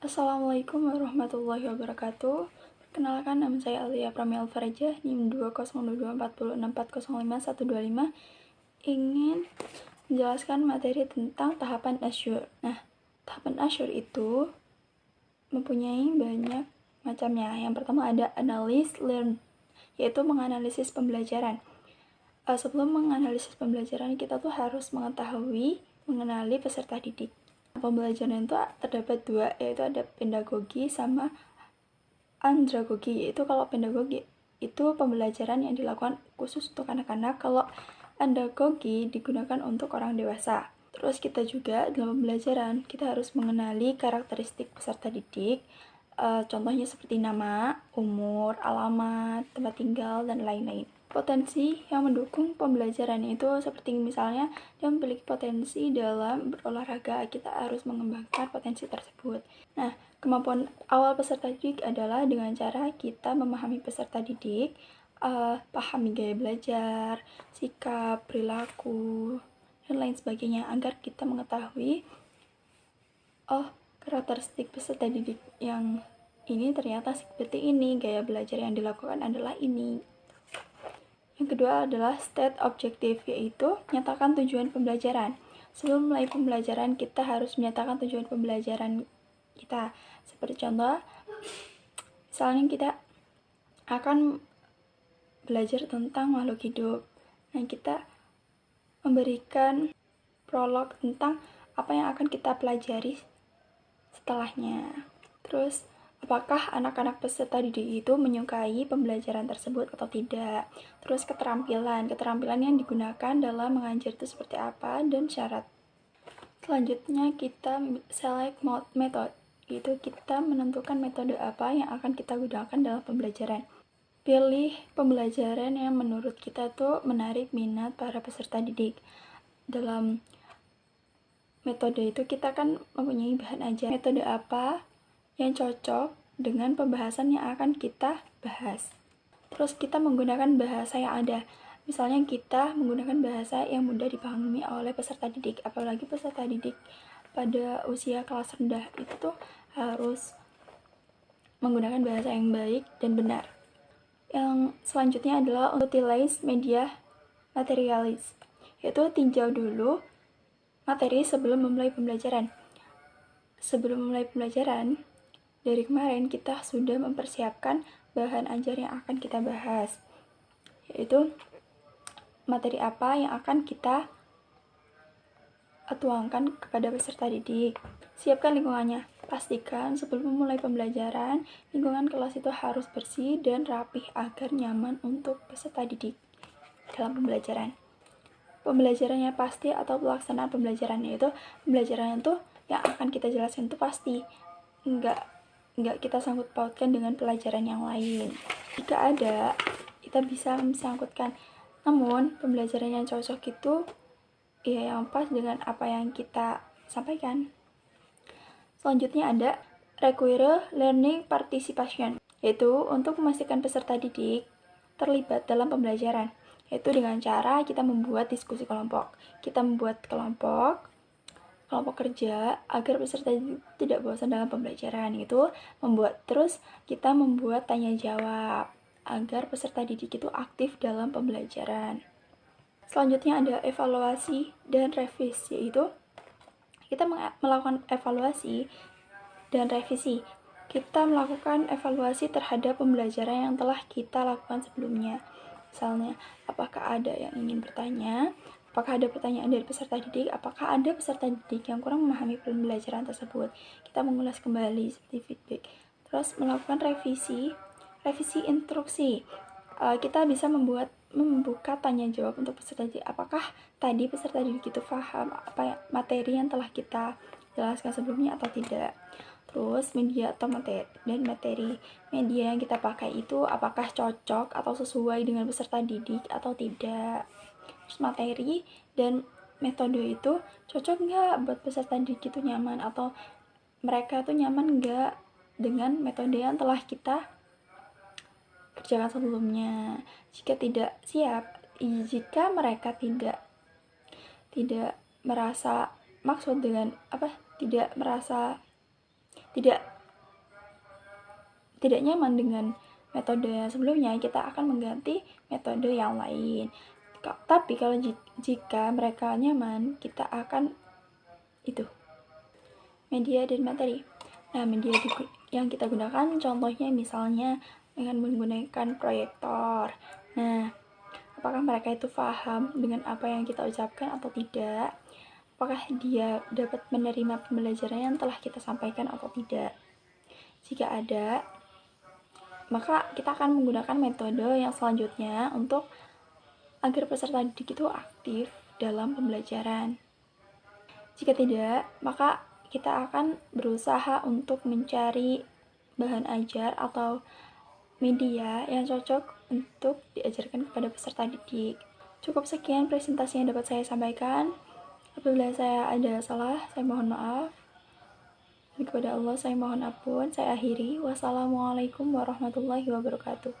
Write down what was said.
Assalamualaikum warahmatullahi wabarakatuh. Perkenalkan, nama saya Alia Pramila Alfareja, NIM 2024064051125, ingin menjelaskan materi tentang tahapan Azure. Nah, tahapan Azure itu mempunyai banyak macamnya. Yang pertama ada analyze, learn, yaitu menganalisis pembelajaran. Sebelum menganalisis pembelajaran, kita tuh harus mengenali peserta didik. Pembelajaran itu terdapat dua, yaitu ada pedagogi sama andragogi. Yaitu kalau pedagogi itu pembelajaran yang dilakukan khusus untuk anak-anak, kalau andragogi digunakan untuk orang dewasa. Terus kita juga dalam pembelajaran kita harus mengenali karakteristik peserta didik, contohnya seperti nama, umur, alamat, tempat tinggal, dan lain-lain. Potensi yang mendukung pembelajaran itu seperti misalnya dia memiliki potensi dalam berolahraga, kita harus mengembangkan potensi tersebut. Nah, kemampuan awal peserta didik adalah dengan cara kita memahami peserta didik, pahami gaya belajar, sikap, perilaku, dan lain sebagainya, agar kita mengetahui karakteristik peserta didik yang ini ternyata seperti ini, gaya belajar yang dilakukan adalah ini. Yang kedua adalah state objektif, yaitu menyatakan tujuan pembelajaran. Sebelum mulai pembelajaran, kita harus menyatakan tujuan pembelajaran kita. Seperti contoh, misalnya kita akan belajar tentang makhluk hidup. Nah, kita memberikan prolog tentang apa yang akan kita pelajari setelahnya. Terus, apakah anak-anak peserta didik itu menyukai pembelajaran tersebut atau tidak? Terus keterampilan yang digunakan dalam mengajar itu seperti apa, dan syarat. Selanjutnya kita select method, yaitu kita menentukan metode apa yang akan kita gunakan dalam pembelajaran. Pilih pembelajaran yang menurut kita tuh menarik minat para peserta didik. Dalam metode itu kita kan mempunyai bahan ajar. Metode apa yang cocok dengan pembahasan yang akan kita bahas. Terus kita menggunakan bahasa yang ada. Misalnya kita menggunakan bahasa yang mudah dipahami oleh peserta didik. Apalagi peserta didik pada usia kelas rendah itu harus menggunakan bahasa yang baik dan benar. Yang selanjutnya adalah utilize media materialis, yaitu tinjau dulu materi sebelum memulai pembelajaran. Sebelum memulai pembelajaran, dari kemarin kita sudah mempersiapkan bahan ajar yang akan kita bahas, yaitu materi apa yang akan kita tuangkan kepada peserta didik. Siapkan lingkungannya. Pastikan sebelum memulai pembelajaran, lingkungan kelas itu harus bersih dan rapih agar nyaman untuk peserta didik dalam pembelajaran. Pembelajarannya pasti atau pelaksanaan pembelajarannya itu, pembelajaran itu yang akan kita jelaskan itu pasti, enggak kita sangkut pautkan dengan pelajaran yang lain. Jika ada, kita bisa mensangkutkan. Namun pembelajaran yang cocok itu yang pas dengan apa yang kita sampaikan. Selanjutnya ada require learning participation, yaitu untuk memastikan peserta didik terlibat dalam pembelajaran, yaitu dengan cara kita membuat diskusi kelompok. Kita membuat kelompok kerja agar peserta tidak bosan dalam pembelajaran. Itu kita membuat tanya jawab agar peserta didik itu aktif dalam pembelajaran. Selanjutnya ada evaluasi dan revisi, yaitu kita melakukan evaluasi dan revisi. Kita melakukan evaluasi terhadap pembelajaran yang telah kita lakukan sebelumnya. Misalnya, apakah ada yang ingin bertanya? Apakah ada pertanyaan dari peserta didik? Apakah ada peserta didik yang kurang memahami pembelajaran tersebut? Kita mengulas kembali seperti feedback. Terus melakukan revisi instruksi. Kita bisa membuka tanya jawab untuk peserta didik. Apakah tadi peserta didik itu paham apa materi yang telah kita jelaskan sebelumnya atau tidak? Terus media atau materi media yang kita pakai itu apakah cocok atau sesuai dengan peserta didik atau tidak? Terus materi dan metode itu cocok nggak buat peserta didik itu nyaman, atau mereka itu nyaman nggak dengan metode yang telah kita kerjakan sebelumnya. Jika mereka tidak merasa maksud dengan tidak tidak nyaman dengan metode sebelumnya, kita akan mengganti metode yang lain. Tapi kalau jika mereka nyaman, kita akan itu media dan materi. Nah, media yang kita gunakan contohnya misalnya dengan menggunakan proyektor. Nah, apakah mereka itu paham dengan apa yang kita ucapkan atau tidak? Apakah dia dapat menerima pembelajaran yang telah kita sampaikan atau tidak? Jika ada, maka kita akan menggunakan metode yang selanjutnya untuk agar peserta didik itu aktif dalam pembelajaran. Jika tidak, maka kita akan berusaha untuk mencari bahan ajar atau media yang cocok untuk diajarkan kepada peserta didik. Cukup sekian presentasi yang dapat saya sampaikan. Apabila saya ada salah, saya mohon maaf. Dan kepada Allah saya mohon ampun. Saya akhiri. Wassalamualaikum warahmatullahi wabarakatuh.